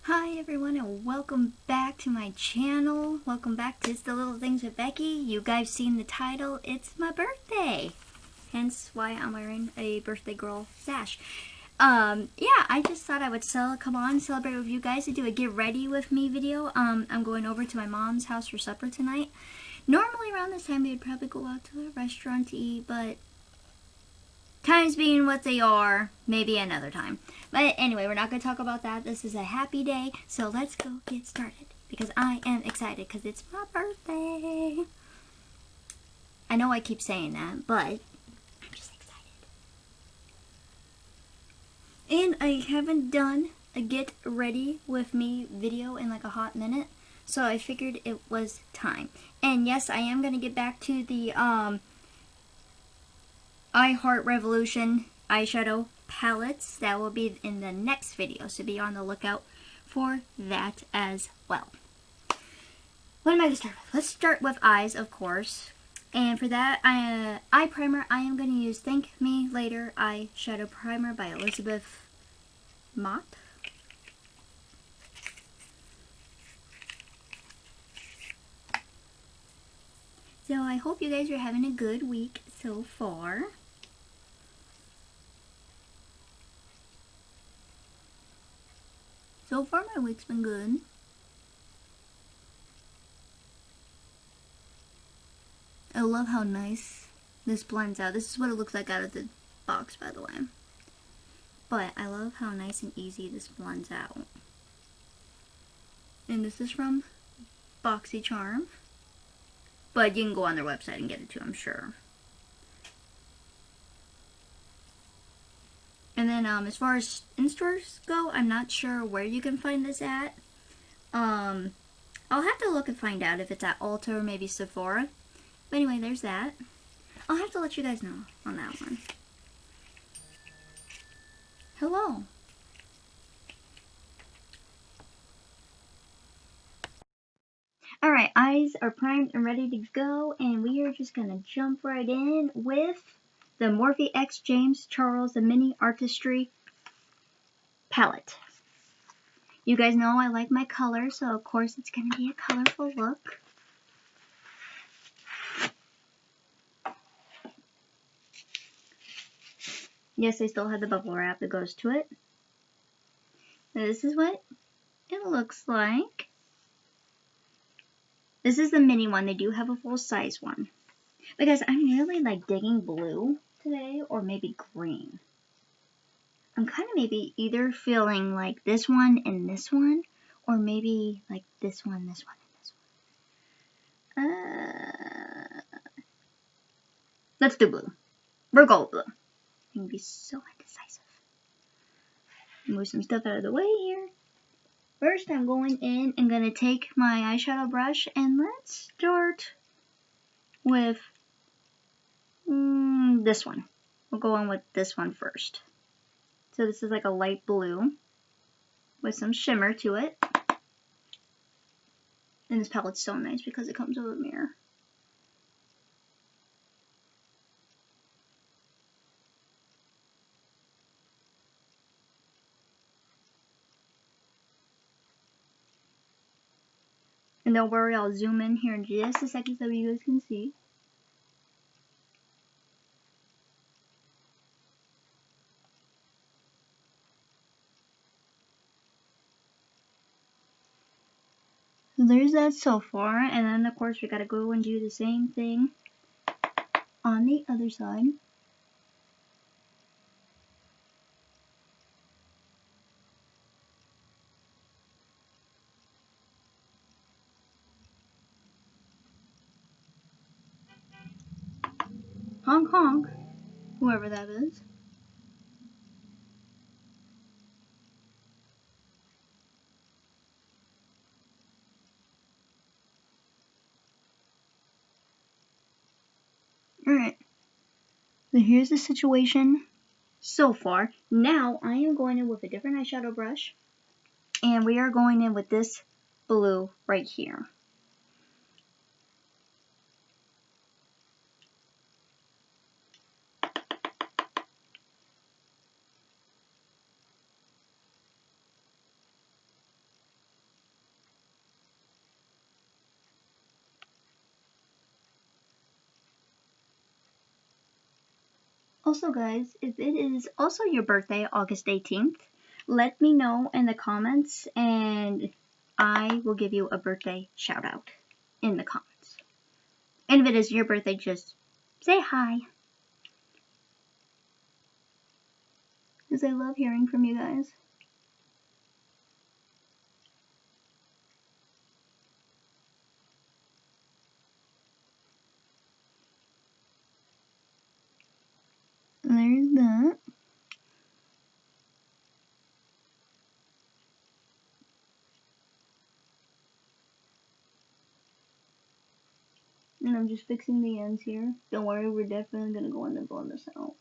Hi everyone and welcome back to my channel. Welcome back to It's the Little Things with Becky. You guys seen the title, it's my birthday. Hence why I'm wearing a birthday girl sash. Yeah, I just thought I would come on, celebrate with you guys and do a get ready with me video. I'm going over to my mom's house for supper tonight. Normally around this time we would probably go out to a restaurant to eat, but times being what they are, maybe another time. But anyway, we're not going to talk about that. This is a happy day, so let's go get started. Because I am excited, because it's my birthday. I know I keep saying that, but I'm just excited. And I haven't done a get ready with me video in like a hot minute, so I figured it was time. And yes, I am going to get back to the I Heart Revolution eyeshadow palettes. That will be in the next video, so be on the lookout for that as well. What am I going to start with? Let's start with eyes, of course. And for that, eye primer, I am going to use Thank Me Later Eyeshadow Primer by Elizabeth Mott. So I hope you guys are having a good week so far. So far my week's been good. I love how nice this blends out. This is what it looks like out of the box, by the way. But I love how nice and easy this blends out. And this is from BoxyCharm. But you can go on their website and get it too, I'm sure. And then as far as in-stores go, I'm not sure where you can find this at. I'll have to look and find out if it's at Ulta or maybe Sephora. But anyway, there's that. I'll have to let you guys know on that one. Hello. Alright, eyes are primed and ready to go, and we are just going to jump right in with the Morphe X James Charles, the Mini Artistry palette. You guys know I like my color, so of course it's going to be a colorful look. Yes, I still have the bubble wrap that goes to it. Now, this is what it looks like. This is the mini one. They do have a full size one. Because I'm really like digging blue today, or maybe green. I'm kind of maybe either feeling like this one and this one, or maybe like this one, and this one. Let's do blue. We're gold blue. I can be so indecisive. Move some stuff out of the way here. First, I'm going in and going to take my eyeshadow brush, and let's start with this one. We'll go on with this one first. So this is like a light blue with some shimmer to it. And this palette's so nice because it comes with a mirror. And don't worry, I'll zoom in here in just a second so you guys can see. So there's that so far, and then of course we gotta go and do the same thing on the other side. Honk honk, whoever that is. Alright, so here's the situation so far. Now I am going in with a different eyeshadow brush, and we are going in with this blue right here. Also, guys, if it is also your birthday, August 18th, let me know in the comments and I will give you a birthday shout out in the comments. And if it is your birthday, just say hi. Because I love hearing from you guys. There's that. And I'm just fixing the ends here. Don't worry, we're definitely going to go in and blend this out.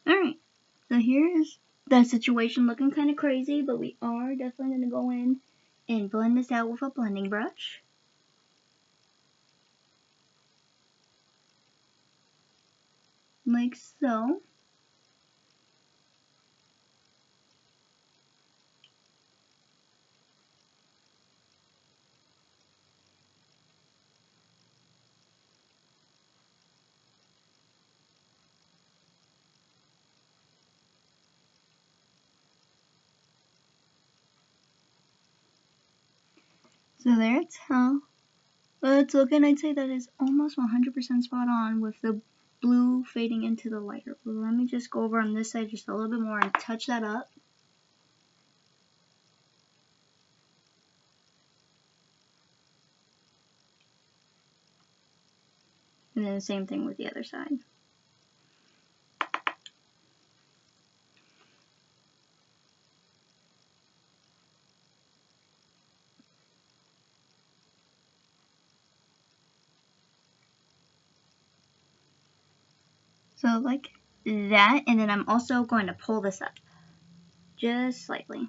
Alright, so here's the situation looking kind of crazy, but we are definitely going to go in and blend this out with a blending brush. Like so. So that's how it's looking. I'd say that is almost 100% spot on with the blue fading into the lighter blue. Let me just go over on this side just a little bit more and touch that up. And then the same thing with the other side. So like that, and then I'm also going to pull this up just slightly.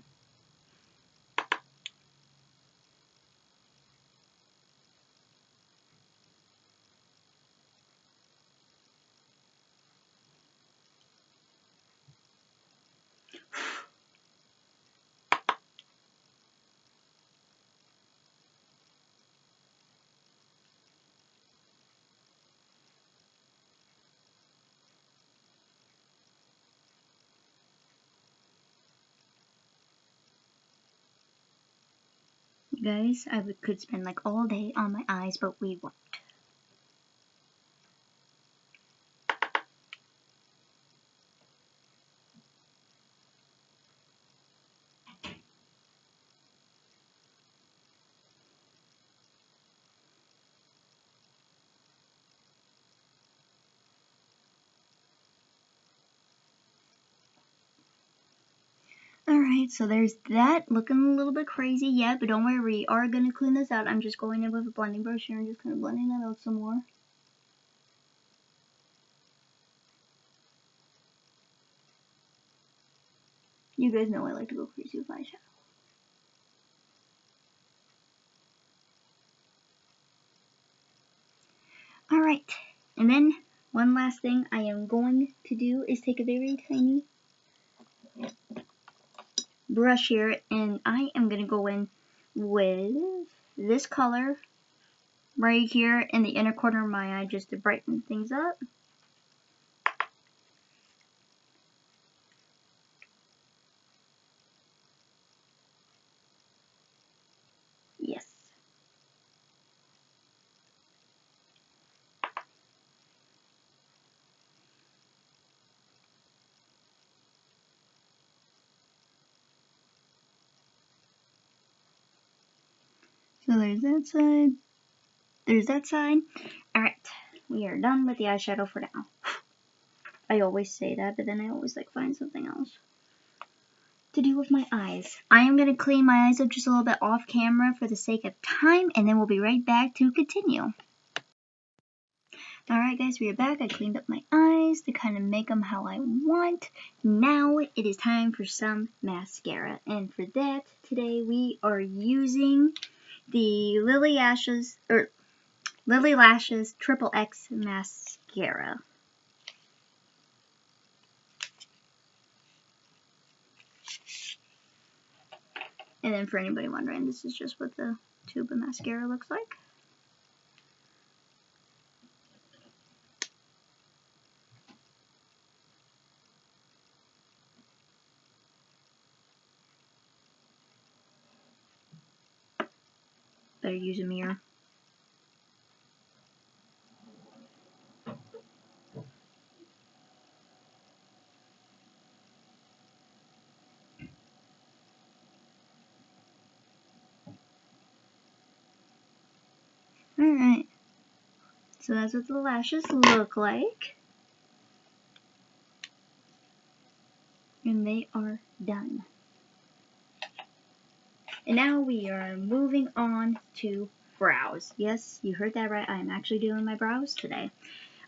Guys, I could spend like all day on my eyes, but we won't. Alright, so there's that. Looking a little bit crazy yet, but don't worry, we are going to clean this out. I'm just going in with a blending brush here and just kind of blending that out some more. You guys know I like to go crazy with eyeshadow. Alright, and then one last thing I am going to do is take a very tiny brush here, and I am going to go in with this color right here in the inner corner of my eye just to brighten things up. Yes. So there's that side. There's that side. Alright, we are done with the eyeshadow for now. I always say that, but then I always like find something else to do with my eyes. I am going to clean my eyes up just a little bit off camera for the sake of time, and then we'll be right back to continue. Alright guys, we are back. I cleaned up my eyes to kind of make them how I want. Now it is time for some mascara. And for that, today we are using the Lily Lashes Triple X Mascara. And then for anybody wondering, this is just what the tube of mascara looks like. Better use a mirror. Alright. So that's what the lashes look like. And they are done. And now we are moving on to brows. Yes, you heard that right. I am actually doing my brows today.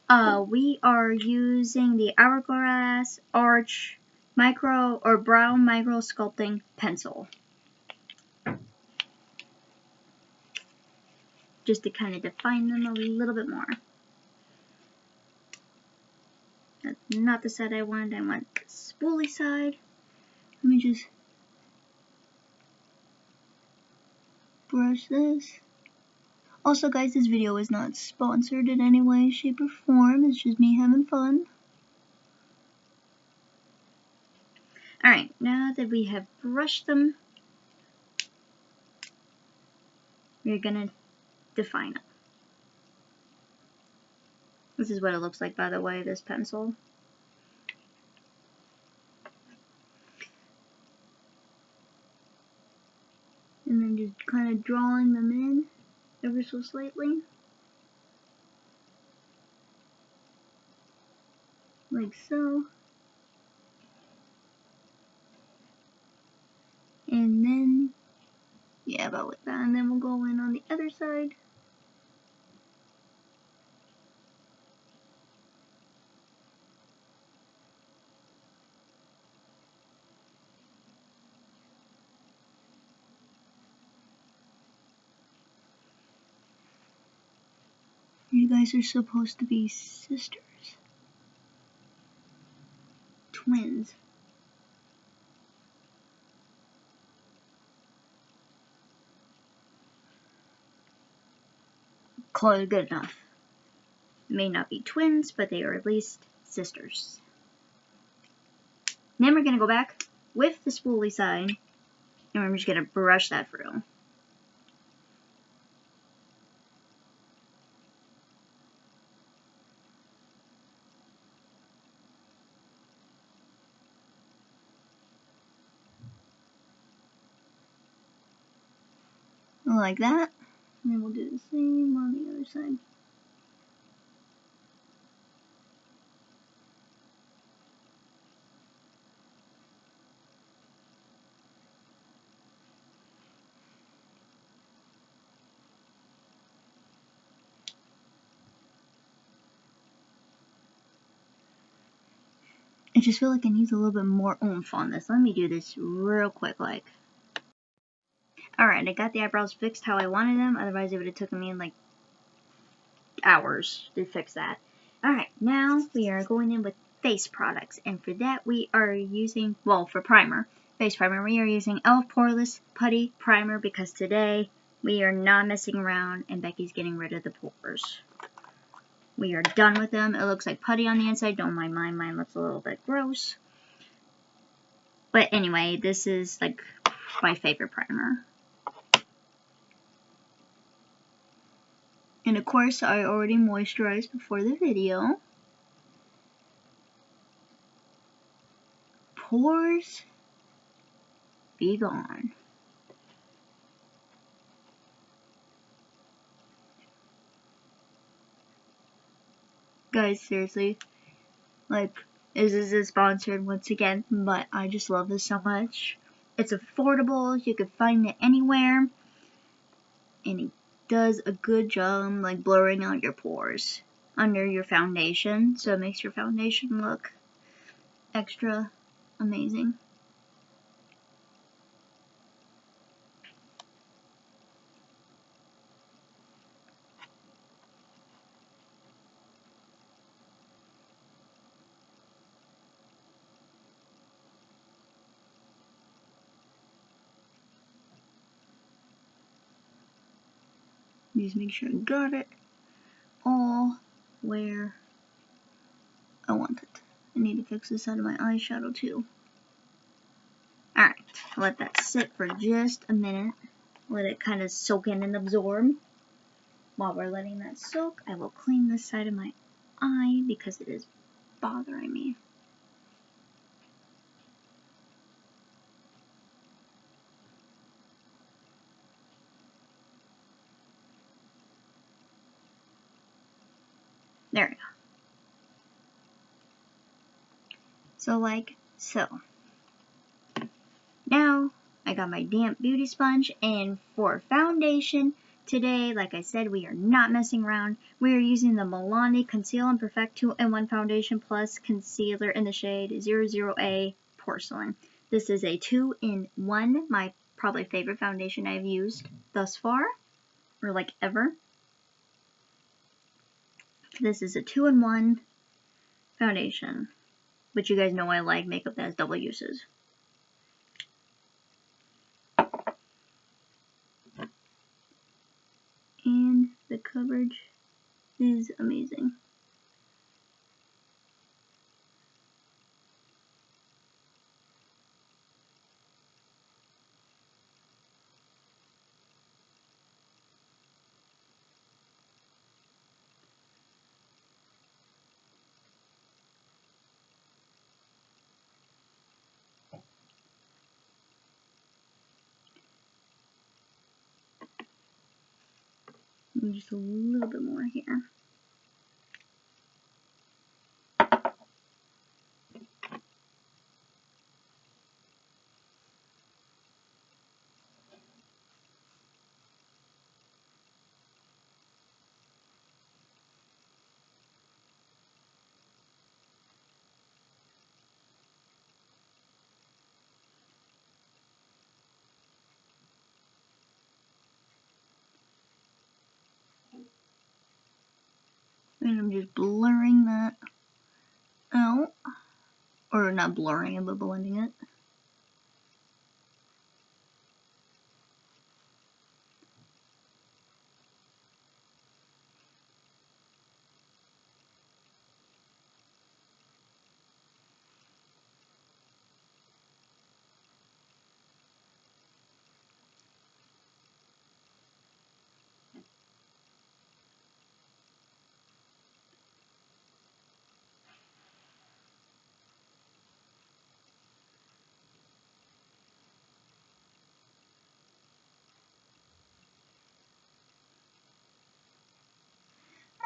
We are using the Hourglass Arch Brow Micro Sculpting Pencil. Just to kind of define them a little bit more. That's not the side I want. I want the spoolie side. Let me just brush this. Also guys, this video is not sponsored in any way, shape, or form. It's just me having fun. Alright, now that we have brushed them, we're gonna define it. This is what it looks like, by the way, this pencil. And then just kind of drawing them in ever so slightly. Like so. And then, yeah, about like that. And then we'll go in on the other side. You guys are supposed to be sisters. Twins. Call it good enough. May not be twins, but they are at least sisters. Then we're going to go back with the spoolie side, and we're just going to brush that through. Like that. And then we'll do the same on the other side. I just feel like it needs a little bit more oomph on this. Let me do this real quick, like. Alright, I got the eyebrows fixed how I wanted them. Otherwise, it would have taken me like hours to fix that. Alright, now we are going in with face products. And for that, we are using, well, for primer, face primer, we are using e.l.f. Poreless Putty Primer because today we are not messing around and Becky's getting rid of the pores. We are done with them. It looks like putty on the inside. Don't mind mine. Mine looks a little bit gross. But anyway, this is like my favorite primer. And of course, I already moisturized before the video. Pores be gone. Guys, seriously, like, this isn't sponsored once again, but I just love this so much. It's affordable, you can find it anywhere, and it does a good job, like, blurring out your pores. under your foundation, so it makes your foundation look extra amazing. Just make sure I got it all where I want it. I need to fix this side of my eyeshadow too. Alright, let that sit for just a minute. Let it kind of soak in and absorb. While we're letting that soak, I will clean this side of my eye because it is bothering me. There we go. So like so. Now, I got my damp beauty sponge, and for foundation, today, like I said, we are not messing around. We are using the Milani Conceal and Perfect 2-in-1 Foundation Plus Concealer in the shade 00A Porcelain. This is a 2-in-1, my probably favorite foundation I've used thus far, or like ever. This is a 2-in-1 foundation, but you guys know I like makeup that has double uses. And the coverage is amazing. And just a little bit more here. And I'm just blurring that out. Or not blurring it, but blending it.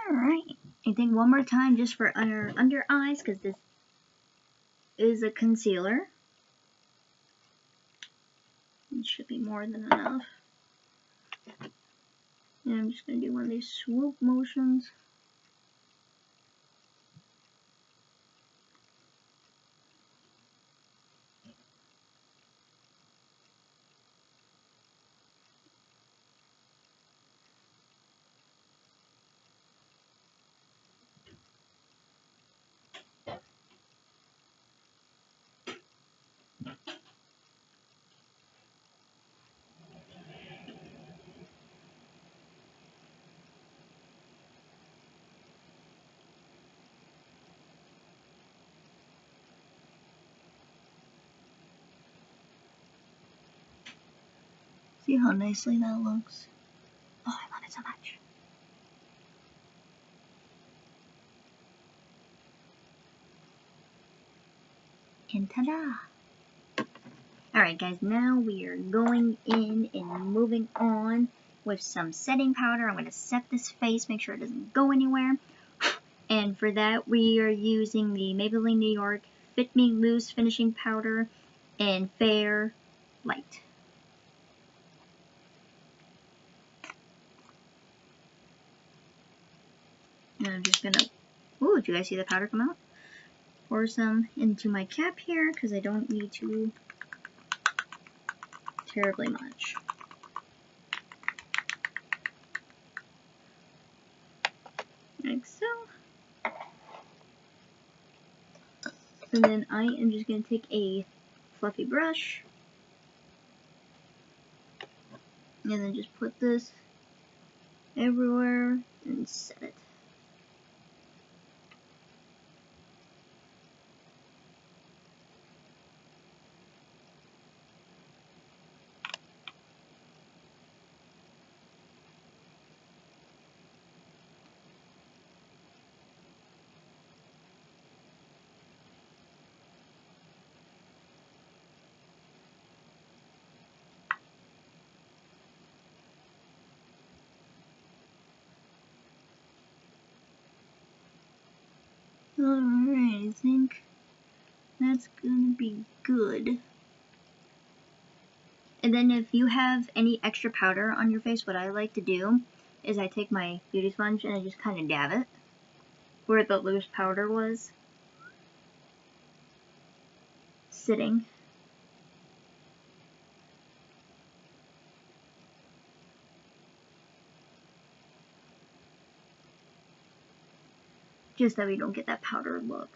Alright. I think one more time just for under eyes, because this is a concealer. It should be more than enough. And I'm just going to do one of these swoop motions. See how nicely that looks? Oh, I love it so much. And ta-da! Alright guys, now we are going in and moving on with some setting powder. I'm going to set this face, make sure it doesn't go anywhere. And for that, we are using the Maybelline New York Fit Me Loose Finishing Powder in Fair Light. And I'm just gonna, ooh, did you guys see the powder come out? Pour some into my cap here, because I don't need to terribly much. Like so. And then I am just going to take a fluffy brush and then just put this everywhere and set it. Alright, I think that's gonna be good. And then if you have any extra powder on your face, what I like to do is I take my beauty sponge and I just kind of dab it where the loose powder was sitting. Just that we don't get that powder look.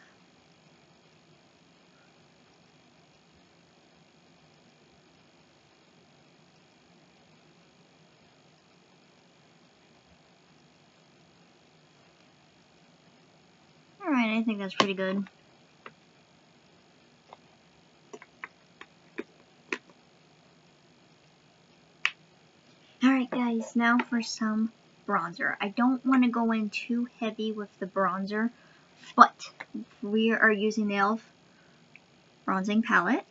Alright, I think that's pretty good. Alright guys, now for some bronzer. I don't want to go in too heavy with the bronzer, but we are using the e.l.f. bronzing palette.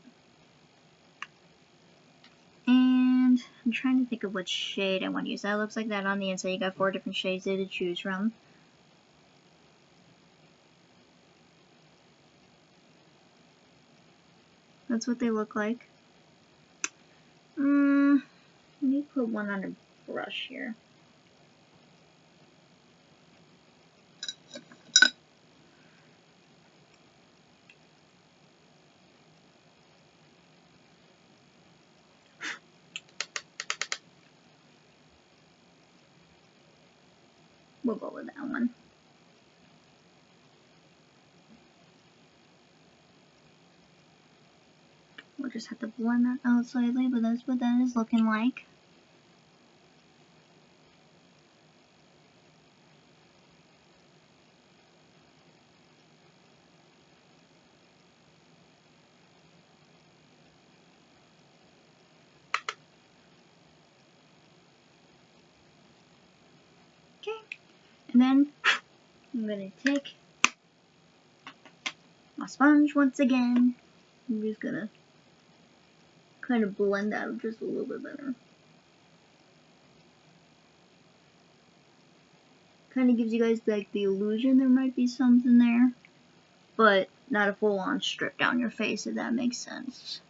And I'm trying to think of what shade I want to use. That looks like that on the inside. You got 4 different shades there to choose from. That's what they look like. Let me put one on a brush here. We'll go with that one. We'll just have to blend that out slightly, but that's what that is looking like. Okay, and then I'm going to take my sponge once again. I'm just going to kind of blend that out just a little bit better. Kind of gives you guys like the illusion there might be something there, but not a full-on strip down your face, if that makes sense.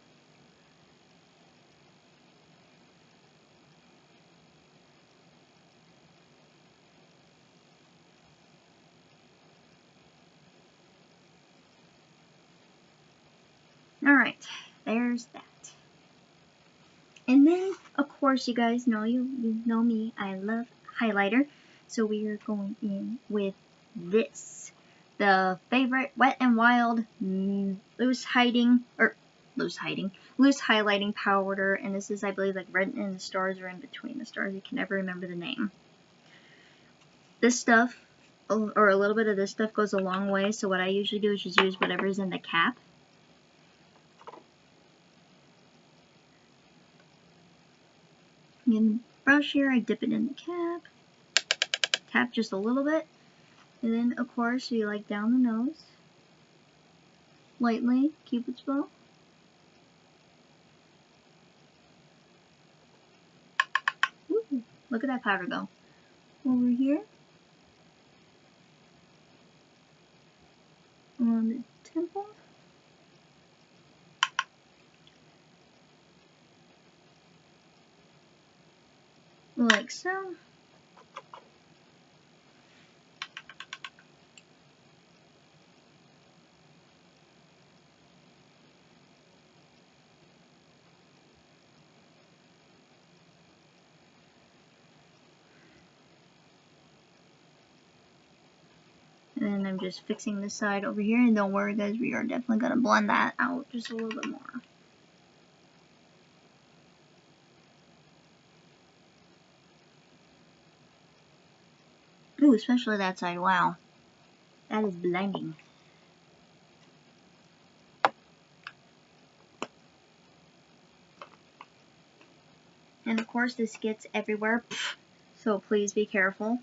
Alright, there's that. And then, of course, you guys know, you know me, I love highlighter. So we are going in with this. The favorite Wet n Wild loose highlighting powder. And this is, I believe, like red and the stars are in between the stars. I can never remember the name. This stuff, or a little bit of this stuff, goes a long way. So what I usually do is just use whatever's in the cap. In the brush here, I dip it in the cap, tap just a little bit, and then of course you like down the nose, lightly, Cupid's bow. Ooh, look at that powder go. Over here, on the temple, like so. And I'm just fixing this side over here, and don't worry guys, we are definitely going to blend that out just a little bit more. Ooh, especially that side, wow. That is blinding. And of course this gets everywhere, so please be careful.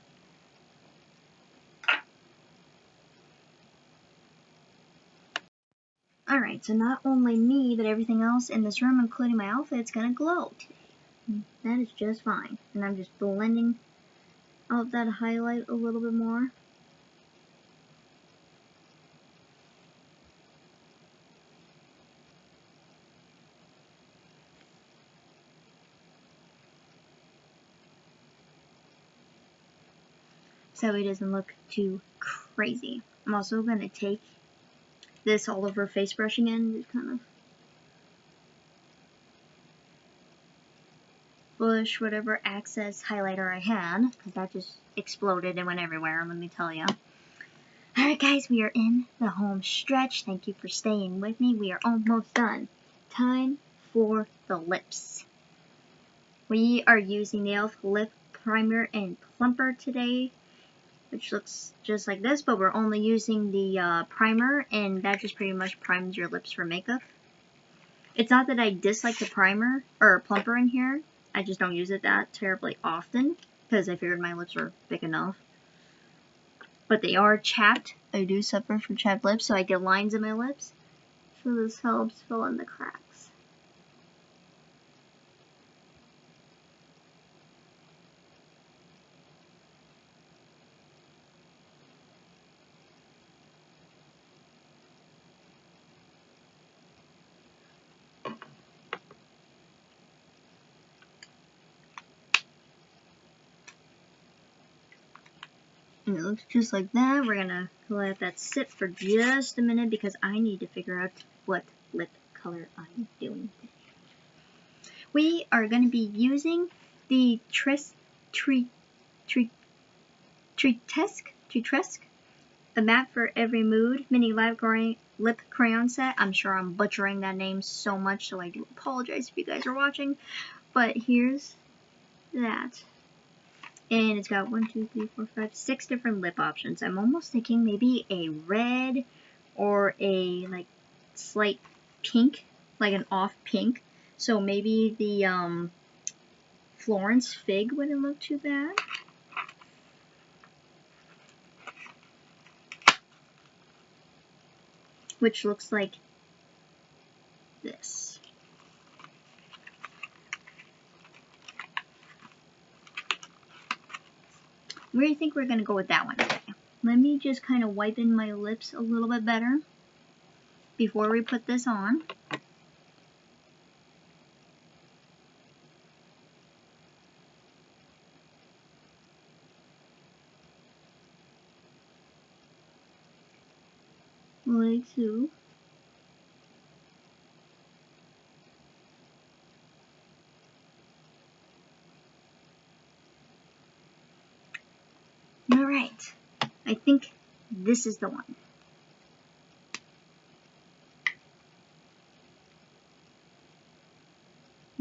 Alright, so not only me, but everything else in this room, including my outfit, is gonna glow today. That is just fine. And I'm just blending out that highlight a little bit more. So it doesn't look too crazy. I'm also gonna take this all over face brush again, just kind of push whatever excess highlighter I had, because that just exploded and went everywhere, let me tell you. Alright guys, we are in the home stretch. Thank you for staying with me. We are almost done. Time for the lips. We are using the e.l.f. Lip Primer and Plumper today, which looks just like this, but we're only using the primer, and that just pretty much primes your lips for makeup. It's not that I dislike the primer or plumper in here, I just don't use it that terribly often, because I figured my lips were big enough. But they are chapped. I do suffer from chapped lips, so I get lines in my lips. So this helps fill in the cracks. And it looks just like that. We're gonna let that sit for just a minute because I need to figure out what lip color I'm doing. We are gonna be using the Tresque, a matte for every mood mini lip crayon set. I'm sure I'm butchering that name so much, so I do apologize if you guys are watching. But here's that. And it's got 1, 2, 3, 4, 5, 6 different lip options. I'm almost thinking maybe a red or a like slight pink, like an off pink. So maybe the Florence Fig wouldn't look too bad. Which looks like this. Where do you think we're going to go with that one today? Let me just kind of wipe in my lips a little bit better before we put this on. Like so. Alright, I think this is the one.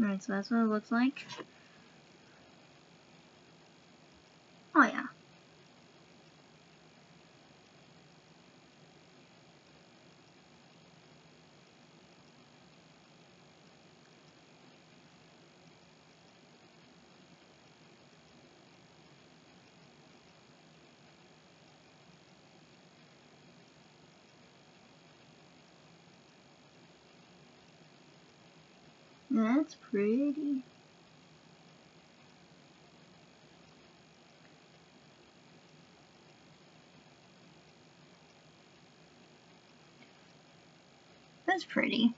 Alright, so that's what it looks like. Oh yeah. That's pretty. That's pretty.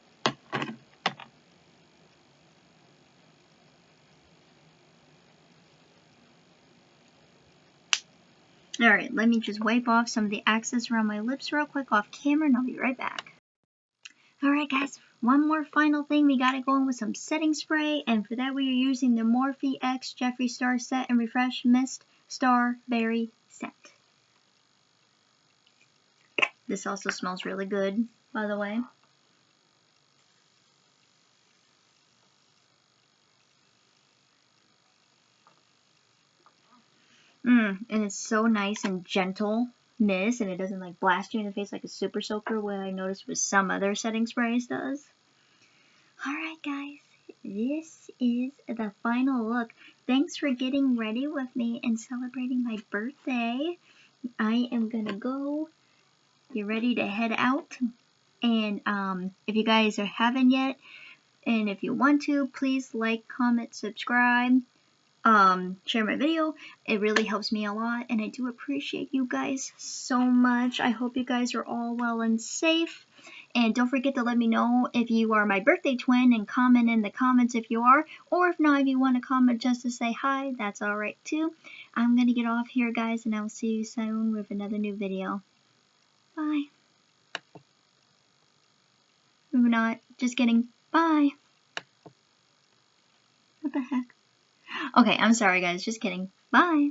Alright, let me just wipe off some of the excess around my lips real quick off camera and I'll be right back. Alright guys, one more final thing. We gotta go in with some setting spray, and for that we are using the Morphe X Jeffree Star Set and Refresh Mist Starberry Set. This also smells really good, by the way. And it's so nice and gentle mist, and it doesn't like blast you in the face like a super soaker, what I noticed with some other setting sprays does. Alright guys, this is the final look. Thanks for getting ready with me and celebrating my birthday. I am gonna go get ready to head out. And if you guys haven't yet, and if you want to, please like, comment, subscribe, share my video. It really helps me a lot, and I do appreciate you guys so much. I hope you guys are all well and safe. And don't forget to let me know if you are my birthday twin and comment in the comments if you are. Or if not, if you want to comment just to say hi, that's alright too. I'm going to get off here, guys, and I will see you soon with another new video. Bye. Maybe not. Just kidding. Bye. What the heck? Okay, I'm sorry, guys. Just kidding. Bye.